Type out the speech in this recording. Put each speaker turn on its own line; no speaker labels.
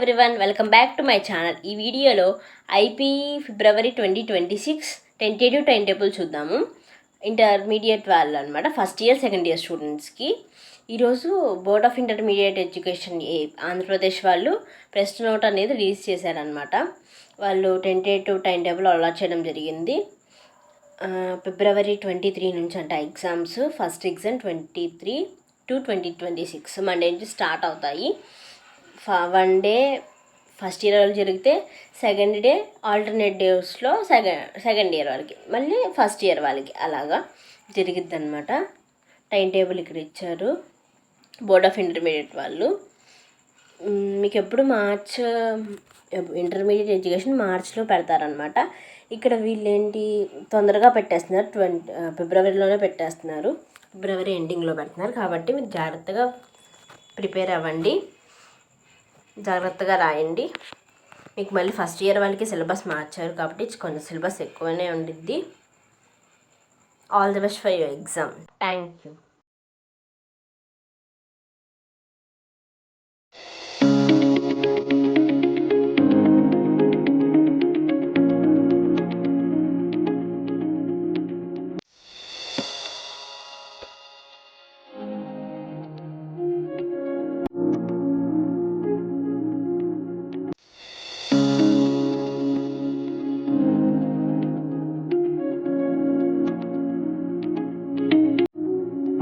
Everyone, welcome back to my channel. ఈ వీడియోలో IP ఫిబ్రవరి 2026 tentative time table చూద్దాము. Intermediate వాళ్ళు అనమాట, ఫస్ట్ ఇయర్ సెకండ్ ఇయర్ స్టూడెంట్స్కి. ఈరోజు board of intermediate education Andhra Pradesh వాళ్ళు ప్రెస్ నోట్ అనేది రిలీజ్ చేశారనమాట. వాళ్ళు టెంటేటివ్ టైం టేబుల్ అలాట్ చేయడం జరిగింది. ఫిబ్రవరి 23 నుంచి అంట exams. First exam 23 to 2026 Monday నుంచి స్టార్ట్ అవుతాయి. వన్ డే ఫస్ట్ ఇయర్ వాళ్ళకి జరిగితే సెకండ్ డే ఆల్టర్నేట్ డేస్లో సెకండ్ ఇయర్ వాళ్ళకి, మళ్ళీ ఫస్ట్ ఇయర్ వాళ్ళకి అలాగా జరిగిద్ది అనమాట. టైం టేబుల్ ఇక్కడ ఇచ్చారు బోర్డ్ ఆఫ్ ఇంటర్మీడియట్ వాళ్ళు. మీకు ఎప్పుడు ఇంటర్మీడియట్ ఎడ్యుకేషన్ మార్చ్లో పెడతారనమాట. ఇక్కడ వీళ్ళేంటి తొందరగా పెట్టేస్తున్నారు, ఫిబ్రవరిలోనే పెట్టేస్తున్నారు, ఫిబ్రవరి ఎండింగ్లో పెడుతున్నారు. కాబట్టి మీరు జాగ్రత్తగా ప్రిపేర్ అవ్వండి, జాగ్రత్తగా రాయండి. మీకు మళ్ళీ ఫస్ట్ ఇయర్ వాళ్ళకి సిలబస్ మార్చారు కాబట్టి కొంచెం సిలబస్ ఎక్కువనే ఉండిద్ది. All the best for your exam. Thank you.